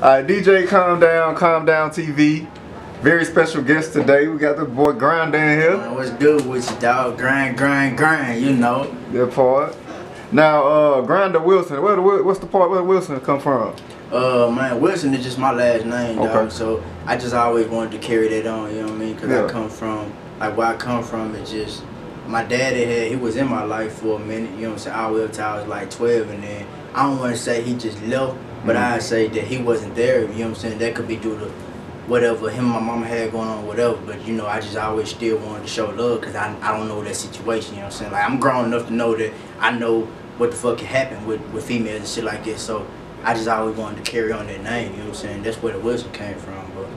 Alright, DJ Calm Down TV. Very special guest today. We got the boy GRINDA in here. Man, what's good with you, dog? Grind, you know. That part. Now, GRINDA Wilson. What's the part where Wilson come from? Man, Wilson is just my last name, dog. Okay. So I just always wanted to carry that on, you know what I mean? Because Yeah. I come from, like where I come from, it's just, my daddy he was in my life for a minute, you know what I'm saying? All the way up till I was like 12, and then I don't want to say he just left, but I say that he wasn't there, you know what I'm saying? That could be due to whatever him and my mama had going on, whatever, but you know, I just always still wanted to show love because I don't know that situation, you know what I'm saying? Like, I'm grown enough to know that I know what the fuck can happen with females and shit like that, so I just always wanted to carry on that name, you know what I'm saying? That's where the Wilson came from, bro.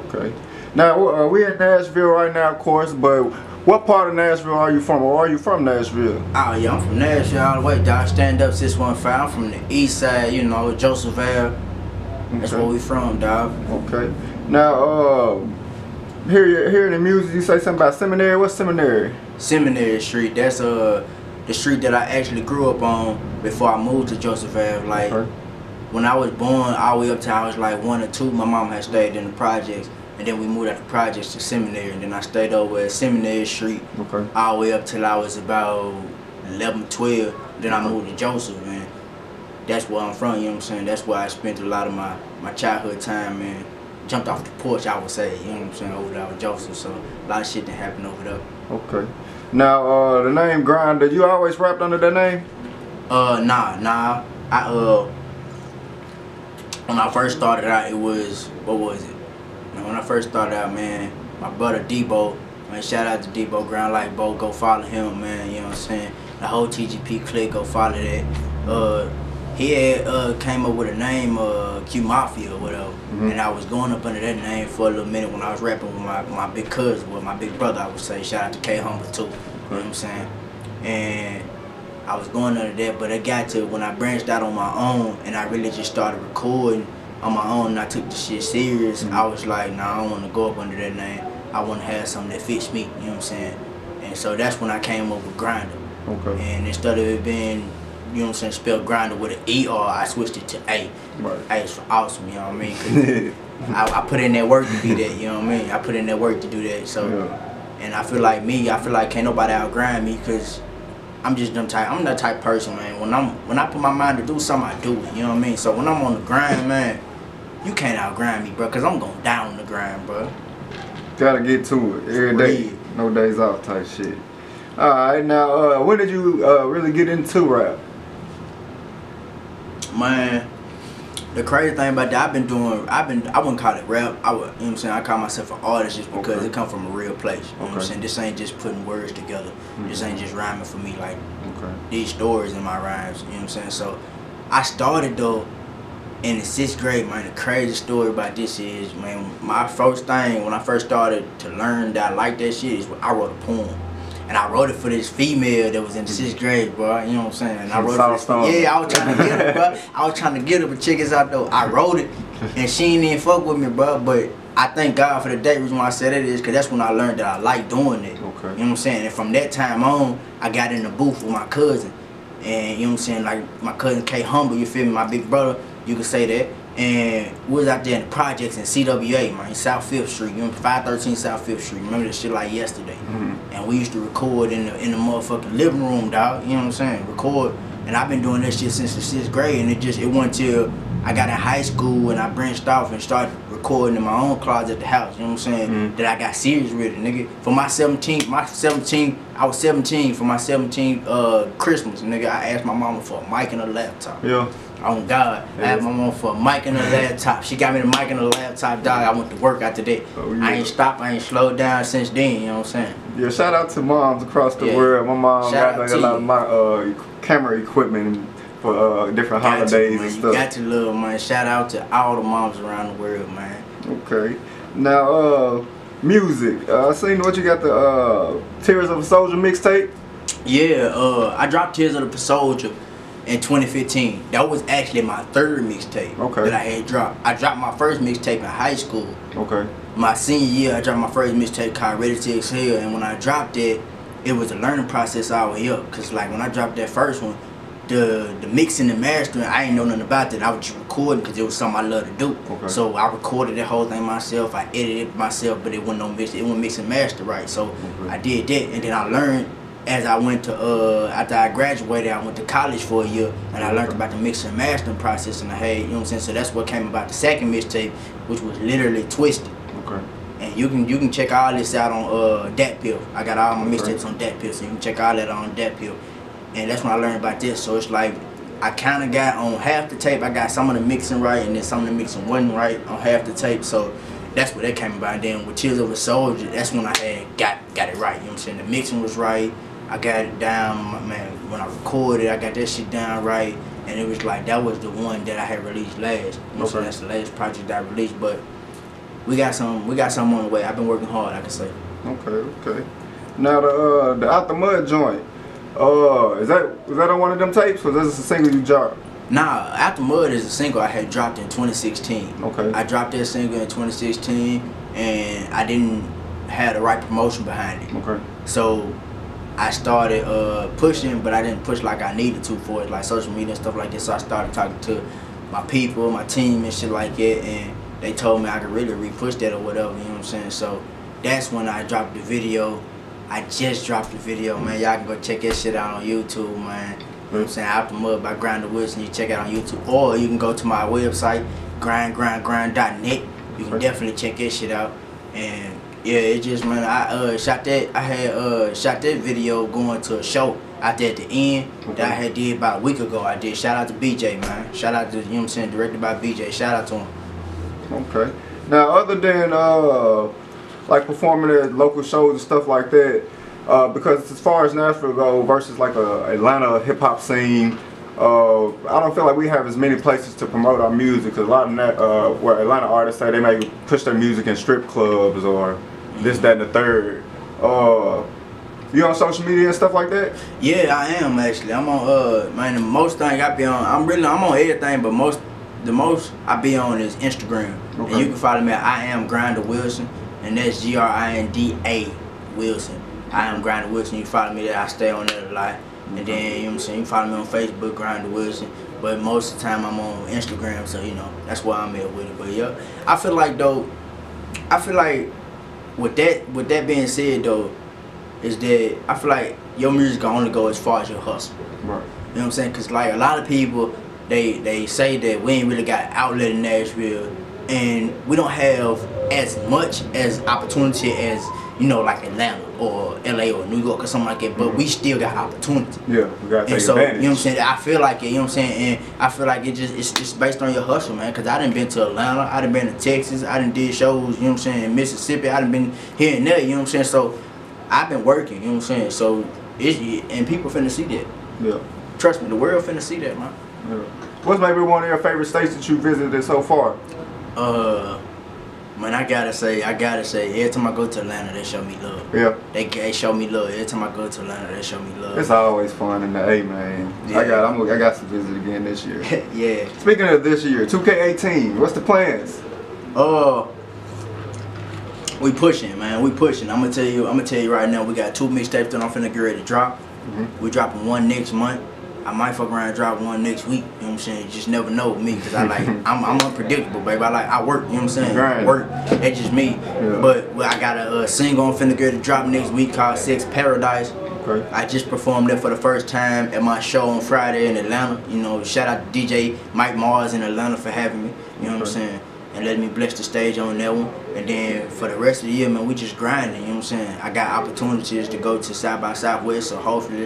Okay. Now, we're in Nashville right now, of course, but what part of Nashville are you from, or are you from Nashville? Oh yeah, I'm from Nashville all the way, dog. Stand up 615. I'm from the east side, you know, Josephville. That's where we from, dog. Okay. Now, here in the music, you say something about seminary. What's seminary? Seminary Street. That's the street that I actually grew up on before I moved to Josephville. Like, when I was born, all the way up till I was like 1 or 2, my mom had stayed in the projects. And then we moved out the projects to seminary, and then I stayed over at Seminary Street all the way up till I was about 11, 12. Then I moved to Joseph, and that's where I'm from, you know what I'm saying? That's where I spent a lot of my childhood time, man. Jumped off the porch, I would say, you know what I'm saying, over there with Joseph. So a lot of shit that happened over there. Okay. Now, the name GRINDA, you always rapped under that name? Nah. When I first started out, it was, what was it? When I first started out, man, my brother Debo, man, shout out to Debo, Ground Like Bo, go follow him, man, you know what I'm saying? The whole TGP clique, go follow that. He had came up with a name, Q Mafia or whatever, and I was going up under that name for a little minute when I was rapping with my big cousin, with my big brother, I would say. Shout out to K Humble too, you know what I'm saying? And I was going under that, but it got to when I branched out on my own and I really just started recording on my own and I took the shit serious. I was like, nah, I don't want to go up under that name. I want to have something that fits me, you know what I'm saying? And so that's when I came up with GRINDA. Okay. And instead of it being, you know what I'm saying, spelled GRINDA with an ER, I switched it to A. Right. A is for awesome, you know what I mean? 'Cause I put in that work to be that, you know what I mean? I put in that work to do that. So, and I feel like can't nobody outgrind me because I'm just I'm that type person, man. When I put my mind to do something, I do it, you know what I mean? So when I'm on the grind, man, you can't outgrind me, bro, because I'm going down on the grind, bro. Gotta get to it every day. No days off type shit. Alright, now, when did you really get into rap? Man, the crazy thing about that, I wouldn't call it rap. You know what I'm saying? I call myself an artist just because it come from a real place. You know what I'm saying? This ain't just putting words together. This ain't just rhyming for me like these stories in my rhymes. You know what I'm saying? So I started though in the 6th grade, man. The crazy story about this is, man, my first thing when I first started to learn that I like that shit is I wrote a poem. And I wrote it for this female that was in the 6th grade, bro. You know what I'm saying? And I wrote it for this, I was trying to get her, bro. I was trying to get her, but check this out, though. I wrote it, and she ain't even fuck with me, bro. But I thank God for the day. The reason why I said it is because that's when I learned that I like doing it. Okay. You know what I'm saying? And from that time on, I got in the booth with my cousin. And, you know what I'm saying, like my cousin K Humble, you feel me? My big brother, you could say that. And we was out there in the projects in CWA, man, South 5th Street, you know, 513 South 5th Street. Remember that shit like yesterday. And we used to record in the motherfucking living room, dog. You know what I'm saying? Record. And I've been doing that shit since the 6th grade, and it went till I got in high school and I branched off and started recording in my own closet at the house. You know what I'm saying? That I got serious with it, nigga. For I was 17 for my 17th Christmas, nigga. I asked my mama for a mic and a laptop. Yeah. Oh God, I had my mom for a mic and a laptop. She got me the mic and a laptop, dog. I went to work after that. I ain't stopped, I ain't slowed down since then, you know what I'm saying? Yeah, shout out to moms across the world. My mom got a lot of my camera equipment for different holidays and stuff. You got to love, man. Shout out to all the moms around the world, man. Okay. Now, music. I seen what you got, the Tears of a Soldier mixtape. Yeah, I dropped Tears of a Soldier in 2015. That was actually my 3rd mixtape that I had dropped. I dropped my first mixtape in high school. My senior year, I dropped my first mixtape called Ready to Exhale, and when I dropped it, it was a learning process all the way up. Cause like when I dropped that first one, the mixing and mastering, I ain't know nothing about that. I would just record recording because it was something I love to do. Okay. So I recorded that whole thing myself. I edited it myself, but it wasn't no mix. It wasn't mix and master right. So I did that, and then I learned as I went to after I graduated, I went to college for a year, and I learned about the mixing and mastering process. And I had, you know what I'm saying. So that's what came about the second mixtape, which was literally Twisted. Okay. And you can check all this out on Dat Pill. I got all my mixtapes on Dat Pill, so you can check all that on Dat Pill. And that's when I learned about this. So it's like I kind of got on half the tape. I got some of the mixing right, and then some of the mixing wasn't right on half the tape. So that's where that came about. And then with Tears of a Soldier, that's when I had got it right. You know what I'm saying? The mixing was right. I got it down, man. When I recorded, I got that shit down right, and it was like that was the one that I had released last. You know, so that's the latest project that I released. But we got some on the way. I've been working hard, I can say. Okay. Now the Out the Mud joint. Was that on one of them tapes, or is this a single you dropped? Nah, Out the Mud is a single I had dropped in 2016. Okay. I dropped that single in 2016, and I didn't have the right promotion behind it. Okay. So I started pushing, but I didn't push like I needed to for it, like social media and stuff like this. So I started talking to my people, my team and shit like that, and they told me I could really re-push that or whatever, you know what I'm saying? So that's when I dropped the video. I just dropped the video, man. Y'all can go check that shit out on YouTube, man. You know what I'm saying? Out the Mud by GRINDA. You check it out on YouTube. Or you can go to my website, grind.net. You can definitely check that shit out. And yeah, it just, man, I shot that video going to a show out there at the end that I had did about a week ago. I did. Shout out to BJ, man. Shout out to, you know what I'm saying, directed by BJ. Shout out to him. Okay. Now, other than like performing at local shows and stuff like that, because as far as Nashville go versus like a Atlanta hip hop scene, I don't feel like we have as many places to promote our music. Cause a lot of that, where Atlanta artists say they may push their music in strip clubs or this, that, and the third. You on social media and stuff like that? Yeah, I am actually. I'm on man, the most thing I be on. I'm on everything, but the most I be on is Instagram. Okay. And you can follow me at I am GRINDA Wilson, and that's GRINDA Wilson. I am GRINDA Wilson. You follow me there. I stay on there a lot. And then, you know what I'm saying, you follow me on Facebook, GRINDA Wilson. But most of the time I'm on Instagram, so you know, that's why I'm at with it. But yeah, I feel like with that being said though, is that I feel like your music can only go as far as your hustle. Right. You know what I'm saying? Cause like a lot of people, they say that we ain't really got an outlet in Nashville, and we don't have as much as opportunity as, you know, like Atlanta or LA or New York or something like that, but we still got opportunity. Yeah, we gotta take advantage. You know what I'm saying? I feel like it, you know what I'm saying? And I feel like it's just based on your hustle, man. Cause I done been to Atlanta, I done been to Texas, I done did shows, you know what I'm saying, in Mississippi, I done been here and there, you know what I'm saying? So I've been working, you know what I'm saying? So and people finna see that. Yeah. Trust me, the world finna see that, man. Yeah. What's maybe one of your favorite states that you visited so far? Man, I gotta say, every time I go to Atlanta, they show me love. Yeah. They show me love. Every time I go to Atlanta, they show me love. It's always fun in the A, man. Yeah. I got to visit again this year. Yeah. Speaking of this year, 2K18, what's the plans? We pushing, man. We pushing. I'm gonna tell you right now, we got 2 mixtapes that I'm finna get ready to drop. We dropping one next month. I might fuck around and drop one next week, you know what I'm saying? You just never know with me, because I'm unpredictable, baby. I work, you know what I'm saying? Right. Work, that's just me. Yeah. But I got a single I'm finna get to drop next week called Sex Paradise. Okay. I just performed that for the first time at my show on Friday in Atlanta. You know, shout out to DJ Mike Mars in Atlanta for having me, you know what I'm saying? And letting me bless the stage on that one. And then for the rest of the year, man, we just grinding, you know what I'm saying? I got opportunities to go to South by Southwest, so hopefully,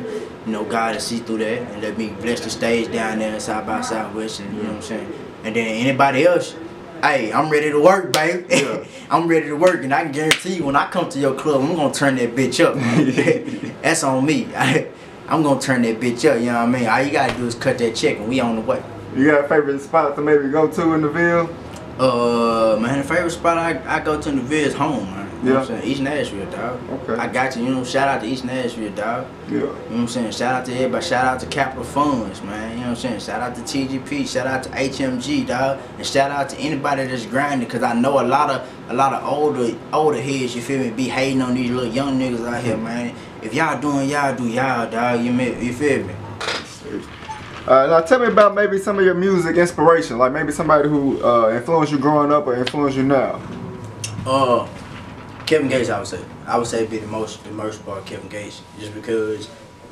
you know, God will see through that and let me bless the stage down there in South by Southwest, and you know what I'm saying? And then anybody else, hey, I'm ready to work, baby. Yeah. I'm ready to work, and I can guarantee you when I come to your club, I'm gonna turn that bitch up, man. That's on me. I'm gonna turn that bitch up, you know what I mean? All you gotta do is cut that check and we on the way. You got a favorite spot to maybe go to in the Ville? Man, the favorite spot I go to in the Ville is home, man. You know what I'm saying? East Nashville, dog. Okay. I got you, you know, shout out to East Nashville, dog. Yeah. You know what I'm saying? Shout out to everybody, shout out to Capital Funds, man. You know what I'm saying? Shout out to TGP, shout out to HMG, dog. And shout out to anybody that's grinding, because I know a lot of older heads, you feel me, be hating on these little young niggas out here, man. If y'all doing y'all, do y'all, dog. You feel me? Now tell me about maybe some of your music inspiration, like maybe somebody who influenced you growing up or influenced you now. Kevin Gates, I would say be the most part Kevin Gates, just because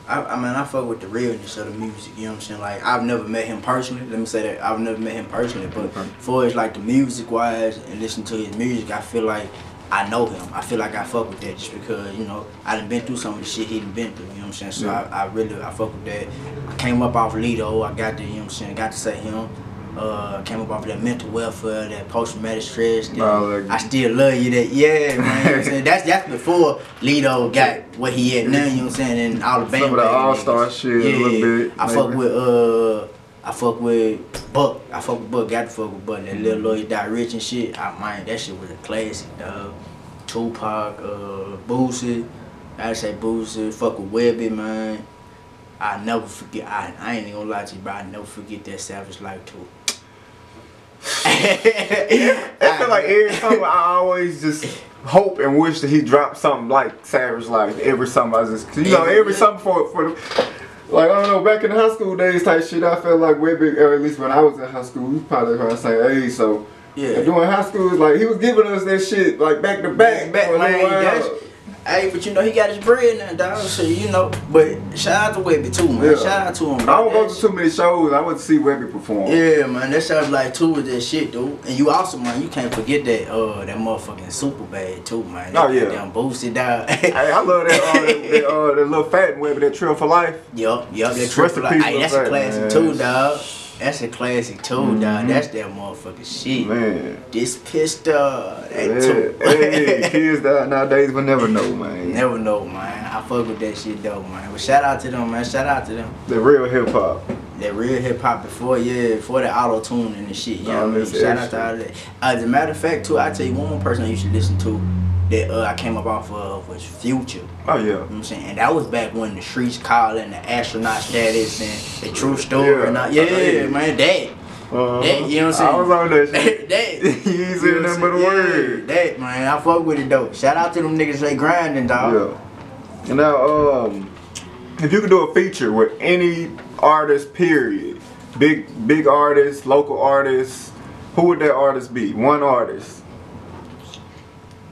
I mean I fuck with the realness of the music. You know what I'm saying? Like I've never met him personally. Let me say that I've never met him personally, but for as like the music wise and listen to his music, I feel like I know him. I feel like I fuck with that just because, you know, I done been through some of the shit he done been through, you know what I'm saying? So I really fuck with that. I came up off Lido, I got to, you know what I'm saying, got to say him. Came up off that mental welfare, that post-traumatic stress. I still love you, that, yeah, man, you know what I'm saying? That's before Lido got what he had now, you know what I'm saying, and all the band. Some of the all-star shit, a little bit. I fuck with Buck. Got to fuck with Buck. That little Lloyd Die Rich and shit. Man, that shit was a classic, dog. Tupac, Boosie. I say Boosie. Fuck with Webby, man. I never forget. I ain't even gonna lie to you, bro. I never forget that Savage Life too. I feel like every summer I always just hope and wish that he dropped something like Savage Life every summer. I just, you know, every summer for the. Like, I don't know, back in the high school days type shit, I felt like way big, or at least when I was in high school, we was probably around the same age, so. Yeah. Doing high school, like, he was giving us that shit, like, back to back. Hey, but you know, he got his bread now, dog, so you know, but shout out to Webby too, man. Yeah. Shout out to him, bro. I don't go to too many shows, I went to see Webby perform. Yeah, man, that sounds like too with that shit, dude. And you also, man, you can't forget that, that motherfucking super bad too, man. That damn boosted dog. Hey, I love that little fat Webby, that Trill for Life. Yup, that Trill for Life. Hey, that's a classic too, dog. That's a classic too, dog. That's that motherfucking shit. Man. This pistol. Hey, kids nowadays will never know, man. Never know, man. I fuck with that shit though, man. But shout out to them, man. Shout out to them. The real hip hop. That real hip hop before the auto tune and the shit. You know what I mean? Shout out to all that. As a matter of fact, too, I tell you one more person you should listen to that I came up off of was Future. Oh yeah. You know what I'm saying? And that was back when the streets calling, the astronaut status and the true story and all. Yeah, man, that. You know what I'm saying? I was on that shit. that. You ain't saying nothing but a word. That, man, I fuck with it though. Shout out to them niggas they grinding, dog. Yeah. And now, if you could do a feature with any artist, period, big artist, local artist, who would that artist be? One artist.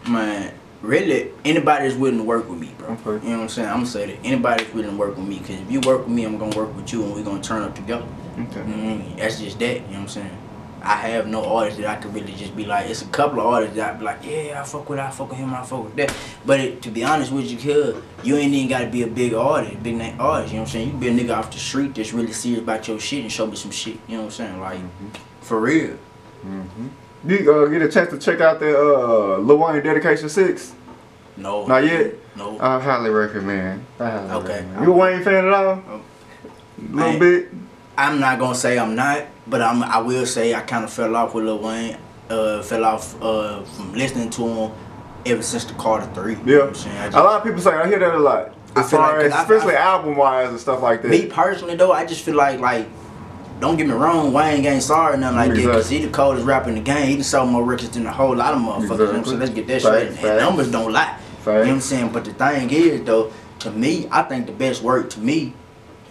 Man, really, anybody that's willing to work with me, bro. Okay. You know what I'm saying? I'm gonna say that anybody that's willing to work with me, because if you work with me, I'm gonna work with you, and we're gonna turn up together. Okay. That's just that. You know what I'm saying? I have no artist that I could really just be like. It's a couple of artists that I be like, yeah, I fuck with him, I fuck with that. But to be honest with you, kid, you ain't even gotta be a big artist, big name artist. You know what I'm saying? You be a nigga off the street that's really serious about your shit and show me some shit. You know what I'm saying? Like, for real. You get a chance to check out that Lil Wayne Dedication 6? No. Not yet? No. I highly recommend. Okay. You a Wayne fan at all? A little bit? I'm not gonna say I'm not, but I will say I kind of fell off with Lil Wayne. Fell off from listening to him ever since the Carter 3. Yeah. You know what I'm saying? A lot of people say, I hear that a lot. As far as, especially album-wise and stuff like that. Me personally though, I just feel like, don't get me wrong, Wayne ain't sorry or nothing like that, because he the coldest rapper in the game. He done sold more records than a whole lot of motherfuckers. You know what I'm saying? Let's get that straight. And numbers don't lie. You know what I'm saying? But the thing is though, to me, I think the best work to me,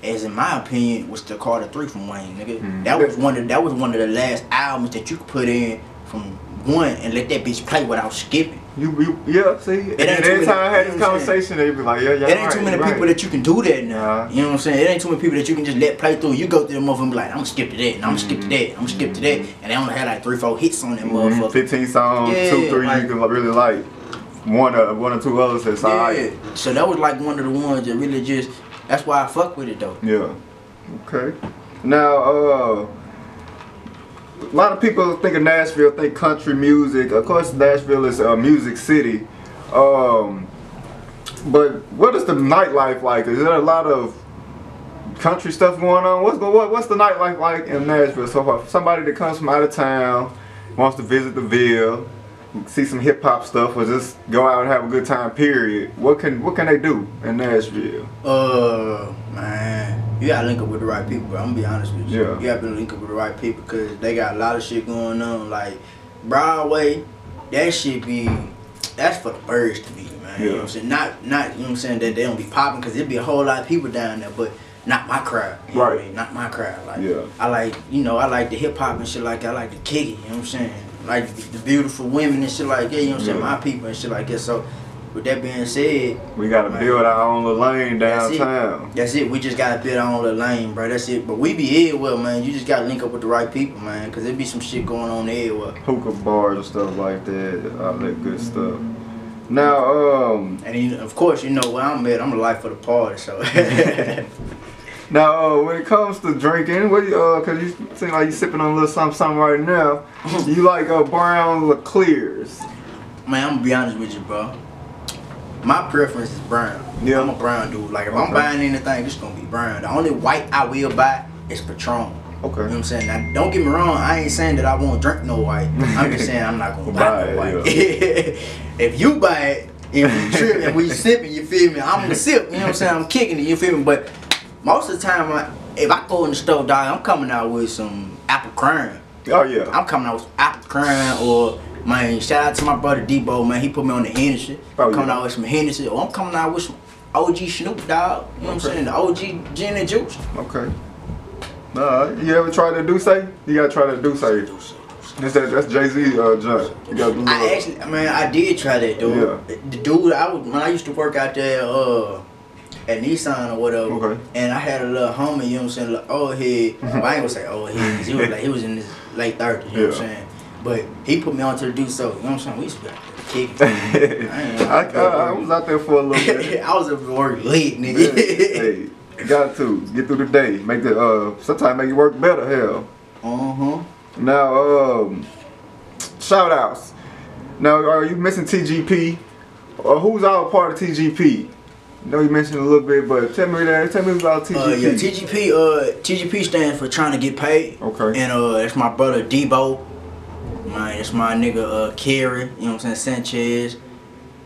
as in my opinion, was the Carter 3 from Wayne, nigga. That was one of the last albums that you could put in from one and let that bitch play without skipping. Yeah, see, and every time I had this conversation, they be like, yeah, it ain't too many people that you can do that now. You know what I'm saying? It ain't too many people that you can just let play through. You go through the motherfucker and be like, I'm gonna skip to that, and I'm gonna skip to that, I'm gonna skip to that, and they only had like 3-4 hits on that motherfucker. 15 songs, 2-3 like, you can really like. One or two others that's alright. So that was like one of the ones that really just. That's why I fuck with it though. Yeah. Okay. Now, a lot of people think of Nashville, think country music. Of course, Nashville is a music city. But what is the nightlife like? Is there a lot of country stuff going on? What's the nightlife like in Nashville so far? Somebody that comes from out of town wants to visit the Ville, see some hip hop stuff, or just go out and have a good time. Period. What can they do in Nashville? Man, you gotta link up with the right people, bro. I'm gonna be honest with you. Yeah. You gotta link up with the right people because they got a lot of shit going on. Like Broadway, that shit that's for the birds to be, man. You know what I'm saying? Not you know what I'm saying that they don't be popping because it'd be a whole lot of people down there, but not my crowd. You know what I mean? Not my crowd. Like, I like, you know, I like the hip hop and shit like that. I like the kick it, you know what I'm saying? Like the beautiful women and shit like that, you know what I'm saying? My people and shit like that. So, with that being said, we gotta build our own little lane downtown. That's it. We just gotta build our own little lane, bro. That's it. But we be everywhere, man. You just gotta link up with the right people, man. Cause there be some shit going on everywhere. Hookah bars and stuff like that. All that good stuff. Now, and then, of course, you know where I'm at. I'm the life of the party, so. Now, when it comes to drinking, what cause you seem like you sipping on a little something right now. You like brown liqueurs. Man, I'm gonna be honest with you, bro. My preference is brown. Yeah. I'm a brown dude. Like if I'm buying anything, it's gonna be brown. The only white I will buy is Patron. Okay. You know what I'm saying? Now, don't get me wrong. I ain't saying that I won't drink no white. I'm just saying I'm not gonna buy no white. If you buy it, if you trip and we sipping, you feel me? I'm gonna sip. You know what I'm saying? I'm kicking it. You feel me? But most of the time, if I go in the store, dog, I'm coming out with some apple crime. Oh yeah. I'm coming out with some apple crime, or man, shout out to my brother Debo, man. He put me on the Hennessy. I'm coming out with some Hennessy, or I'm coming out with some OG Snoop, dog. You know what I'm saying? The OG gin and juice. Okay. You ever tried the Douce? You gotta try the Douce. That's Jay-Z junk. You gotta do I actually, man, I did try that, dude. Yeah. The dude, when I used to work out there at Nissan or whatever, and I had a little homie, you know what I'm saying, a little old head. Well, I ain't gonna say old head, because he was in his late 30s, you know what I'm saying. But he put me onto the Douce, you know what I'm saying. We used to be kicking. I was out there for a little bit. I was at work late, nigga. Hey, got to get through the day. Make the sometimes make it work better. Hell. Now, shout outs. Now, are you missing TGP? Or who's all part of TGP? I know you mentioned a little bit, but tell me about TGP. Yeah, TGP stands for trying to get paid. Okay. And that's my brother Debo. Man, that's my nigga Kerry, you know what I'm saying, Sanchez,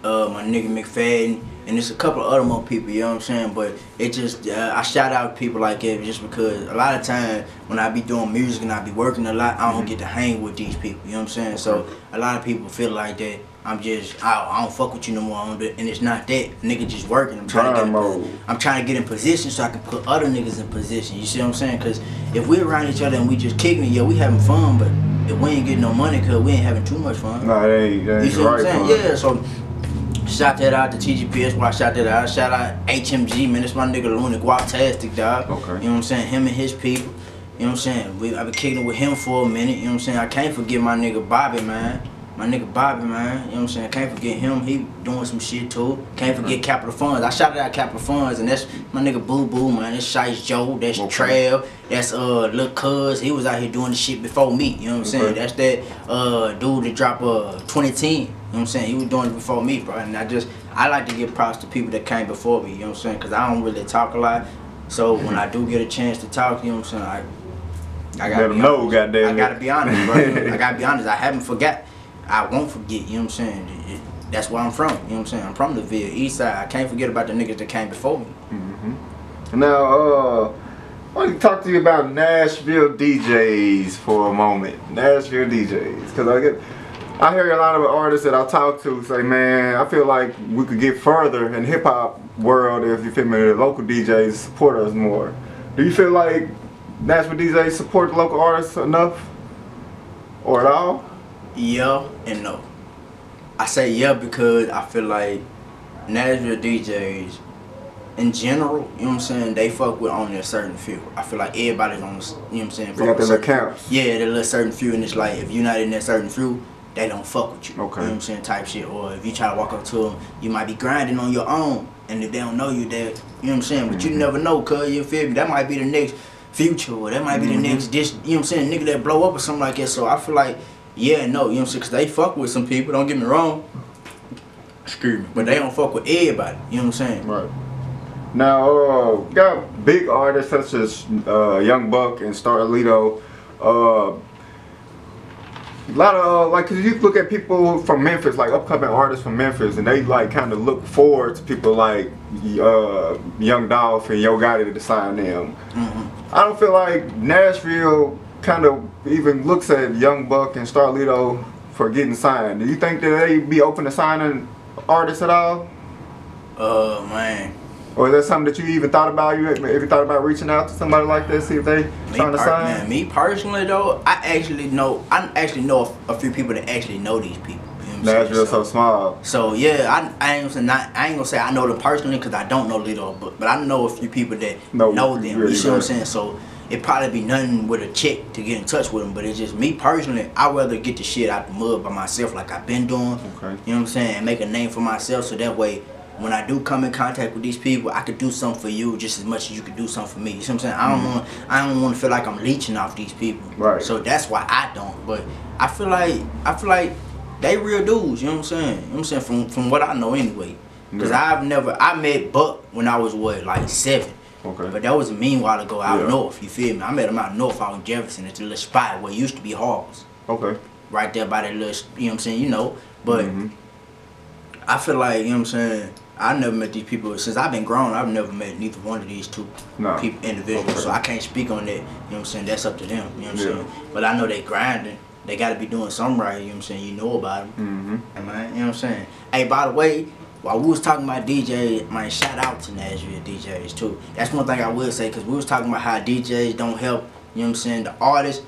my nigga McFadden, and there's a couple of other more people, you know what I'm saying, but it just, I shout out people like that just because a lot of times when I be doing music and I be working a lot, I don't get to hang with these people, you know what I'm saying, so a lot of people feel like that I'm just, I don't fuck with you no more, and it's not that, nigga just working, I'm trying to get in position so I can put other niggas in position, you see what I'm saying, because if we're around each other and we just kicking it, yeah, we having fun, but if we ain't getting no money because we ain't having too much fun. Nah, that ain't you see what I'm saying? Yeah, so shout that out to TGP, that's why I shout that out. Shout out HMG, man, that's my nigga Luna Guatastic, dog. Okay. You know what I'm saying? Him and his people. You know what I'm saying? I've been kicking it with him for a minute, you know what I'm saying? I can't forget my nigga Bobby, man. My nigga Bobby, man, you know what I'm saying? I can't forget him, he doing some shit too. Can't forget Capital Funds. I shouted out Capital Funds, and that's my nigga Boo Boo, man. That's Shice Joe, that's Trav, that's Lil Cuz. He was out here doing the shit before me, you know what I'm saying? That's that dude that dropped 2010, you know what I'm saying? He was doing it before me, bro. And I like to give props to people that came before me, you know what I'm saying? Because I don't really talk a lot. So when I do get a chance to talk, you know what I'm saying? I gotta be honest. Goddamn. I gotta be honest, bro. I gotta be honest. I haven't forgot. I won't forget, you know what I'm saying? That's where I'm from, you know what I'm saying? I'm from the Ville, East Side. I can't forget about the niggas that came before me. Now, I want to talk to you about Nashville DJs for a moment. Nashville DJs, because I hear a lot of artists that I talk to say, man, I feel like we could get further in hip hop world if you feel me, the local DJs support us more. Do you feel like Nashville DJs support the local artists enough, or at all? Yeah and no. I say yeah because I feel like Nashville DJs in general, you know what I'm saying, they fuck with only a certain few. I feel like everybody's on, you know what I'm saying, they got their little counts. Yeah, their little certain few, and it's like if you're not in that certain few, they don't fuck with you. Okay. You know what I'm saying, type shit. Or if you try to walk up to them, you might be grinding on your own, and if they don't know you, you know what I'm saying, but you never know, cuz, you feel me, that might be the next Future, or that might be the next dish, you know what I'm saying, nigga that blow up or something like that. So I feel like yeah and no, you know what I'm saying, because they fuck with some people, don't get me wrong, excuse me, but they don't fuck with everybody, you know what I'm saying. Right. Now, got big artists such as Young Buck and Starlito. A lot of like, cause you look at people from Memphis, like upcoming artists from Memphis, and they like kind of look forward to people like Young Dolph and Yo Gotti to sign them. I don't feel like Nashville kind of even looks at Young Buck and Starlito for getting signed. Do you think that they be open to signing artists at all? Man, Or is that something that you even thought about? You ever thought about reaching out to somebody like that, see if they trying to sign? Man, me personally though, I actually know a few people that actually know these people. Nashville so small. So yeah, I ain't gonna say I know them personally because I don't know Lito, but I know a few people that know them. You see what I'm saying? So it probably be nothing with a check to get in touch with them, but it's just me personally. I rather get the shit out the mud by myself, like I've been doing. Okay. You know what I'm saying? And make a name for myself, so that way when I do come in contact with these people, I could do something for you just as much as you could do something for me. You see what I'm saying? I don't want to feel like I'm leeching off these people. Right. So that's why I don't. But I feel like they real dudes. You know what I'm saying? You know what I'm saying? From what I know anyway. Because I met Buck when I was what, like 7. Okay. But that was a mean while ago out north. You feel me? I met him out north out in Jefferson at the little spot where it used to be Halls. Okay. Right there by that little, you know what I'm saying? You know. But I feel like, you know what I'm saying, I never met these people since I've been grown. I've never met neither one of these two people individuals. Okay. So I can't speak on that. You know what I'm saying? That's up to them. You know what I'm saying? But I know they grinding. They got to be doing something right. You know what I'm saying? You know about them. Man, you know what I'm saying? Hey, by the way, while we was talking about DJs, man, shout out to Nashville DJs too. That's one thing I will say, because we was talking about how DJs don't help, you know what I'm saying, the artists.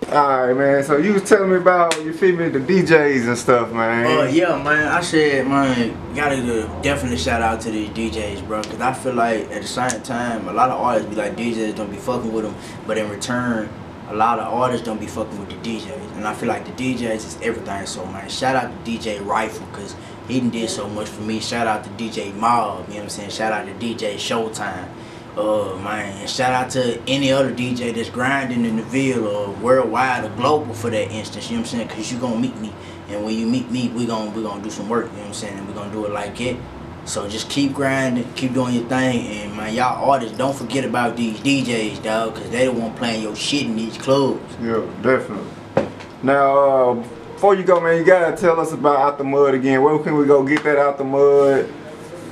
Alright, man, so you was telling me about, you feel me, the DJs and stuff, man. Yeah, man, I said, man, gotta definitely shout out to these DJs, bro, because I feel like at the same time, a lot of artists be like, DJs don't be fucking with them, but in return, a lot of artists don't be fucking with the DJs, and I feel like the DJs is everything. So, man, shout out to DJ Rifle, because he done did so much for me. Shout out to DJ Mob, you know what I'm saying? Shout out to DJ Showtime. Man, shout out to any other DJ that's grinding in the Ville or worldwide or global for that instance, you know what I'm saying? Because you gonna meet me, and when you meet me, we gonna do some work, you know what I'm saying? And we gonna do it like it. So just keep grinding, keep doing your thing, and man, y'all artists, don't forget about these DJs, dog, because they the one playing your shit in these clubs. Yeah, definitely. Now, before you go, man, you gotta tell us about Out the Mud again. Where can we go get that Out the Mud?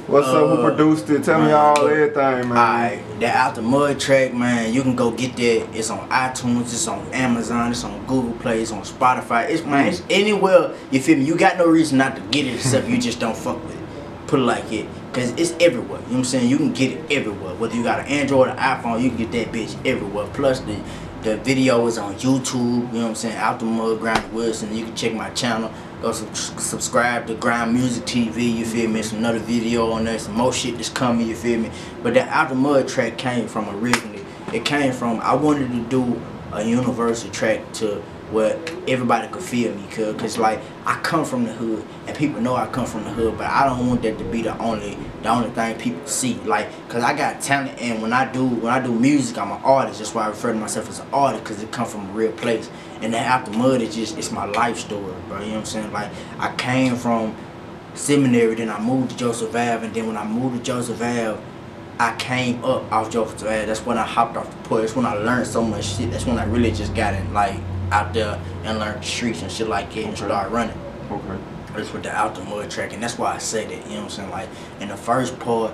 What's up? Who produced it? Tell me all everything, man. Alright, that Out the Mud track, man, you can go get that. It's on iTunes, it's on Amazon, it's on Google Play, it's on Spotify. It's it's anywhere, you feel me? You got no reason not to get it except you just don't fuck with it. Put it like it. Because it's everywhere. You know what I'm saying? You can get it everywhere. Whether you got an Android or iPhone, you can get that bitch everywhere. Plus the video is on YouTube, you know what I'm saying? Out the Mud, Grind Wilson. You can check my channel. Go subscribe to Grind Music TV, you feel me? It's another video on there, some more shit that's coming, you feel me? But that Out the Mud track came from originally. It came from, I wanted to do a universal track to where everybody could feel me, cause like I come from the hood and people know I come from the hood, but I don't want that to be the only thing people see. Like, cause I got talent, and when I do music, I'm an artist. That's why I refer to myself as an artist, cause it come from a real place. And that Out the Mud is it's my life story, bro. You know what I'm saying? Like, I came from seminary, then I moved to Joseph Ave, and then when I moved to Joseph Ave, I came up off Joseph Ave. That's when I hopped off the porch. That's when I learned so much shit. That's when I really just got in, like, out there and learned the streets and shit like that and started running. Okay. That's with the Out the Mud track, and that's why I said it. You know what I'm saying? Like, in the first part,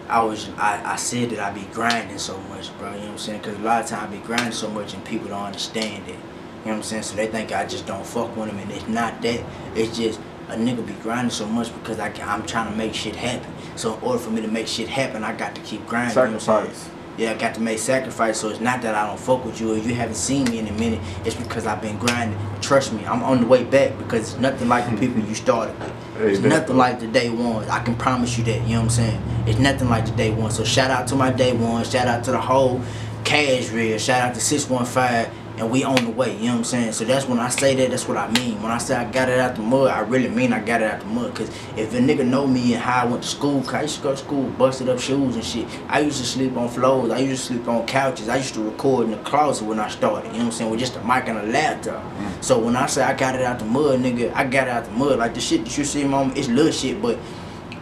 I said that I be grinding so much, bro. You know what I'm saying? Because a lot of times I be grinding so much and people don't understand it. You know what I'm saying? So they think I just don't fuck with them, and it's not that. It's just a nigga be grinding so much because I'm trying to make shit happen. So in order for me to make shit happen, I got to keep grinding. Sacrifice. You know what I'm saying? Yeah, I got to make sacrifice. So it's not that I don't fuck with you or you haven't seen me in a minute. It's because I've been grinding. Trust me, I'm on the way back, because it's nothing like the people you started with. It's nothing like the day ones. I can promise you that. You know what I'm saying? It's nothing like the day one. So shout out to my day one. Shout out to the whole CASHVILLE. Shout out to 615. And we on the way, you know what I'm saying? So that's when I say that, that's what I mean. When I say I got it out the mud, I really mean I got it out the mud. Because if a nigga know me and how I went to school, cause I used to go to school, busted up shoes and shit. I used to sleep on floors. I used to sleep on couches. I used to record in the closet when I started, you know what I'm saying? With just a mic and a laptop. So when I say I got it out the mud, nigga, I got it out the mud. Like the shit that you see, mom, it's little shit, but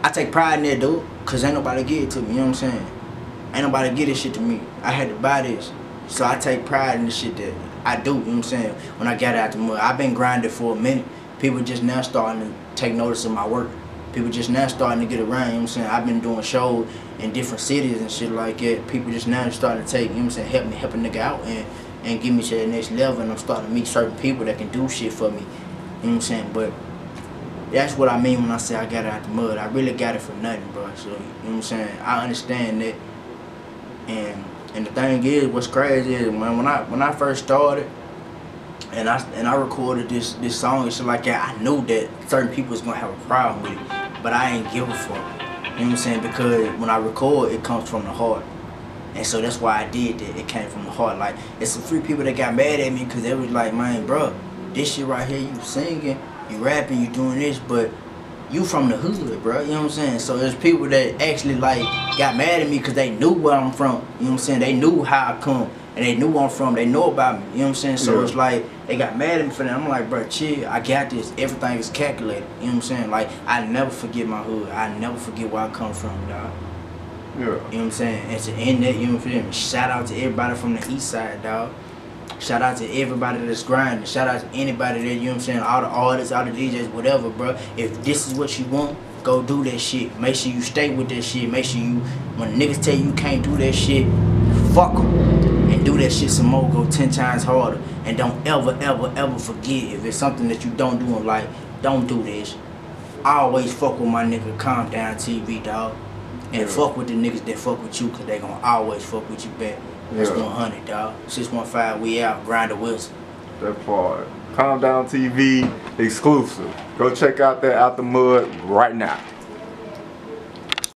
I take pride in that, dude. Because ain't nobody get it to me, you know what I'm saying? Ain't nobody get this shit to me. I had to buy this. So I take pride in the shit that I do, you know what I'm saying? When I got out the mud, I've been grinding for a minute. People just now starting to take notice of my work. People just now starting to get around, you know what I'm saying? I've been doing shows in different cities and shit like that. People just now starting to take, you know what I'm saying, help a nigga out and get me to the next level. And I'm starting to meet certain people that can do shit for me, you know what I'm saying? But that's what I mean when I say I got it out the mud. I really got it for nothing, bro. So, you know what I'm saying? I understand that. And the thing is, what's crazy is, man, when I first started, and I recorded this song and shit like that, I knew that certain people was gonna have a problem with it, but I ain't give a fuck. You know what I'm saying? Because when I record, it comes from the heart. And so that's why I did that. It came from the heart. Like, it's some free people that got mad at me because they was like, man, bro, this shit right here, you singing, you rapping, you doing this, but you from the hood, bro. You know what I'm saying? So there's people that actually, like, got mad at me because they knew where I'm from. You know what I'm saying? They knew how I come. And they knew where I'm from. They know about me. You know what I'm saying? So it's like, they got mad at me for that. I'm like, bro, chill. I got this. Everything is calculated. You know what I'm saying? Like, I never forget my hood. I never forget where I come from, dog. Yeah. You know what I'm saying? And to end that, you know what I'm saying? Shout out to everybody from the east side, dog. Shout out to everybody that's grinding. Shout out to anybody that, you know what I'm saying? All the artists, all the DJs, whatever, bro. If this is what you want, go do that shit. Make sure you stay with that shit. Make sure you, when niggas tell you can't do that shit, fuck them. And do that shit some more. Go 10 times harder. And don't ever, ever, ever forget if it's something that you don't do in life, don't do this. I always fuck with my nigga Calm Down TV, dog. And fuck with the niggas that fuck with you, cause they gonna always fuck with you back. That's 100, dog. 615, we out. Grinda Wilson. That part. Calm Down TV exclusive. Go check out that Out the Mud right now.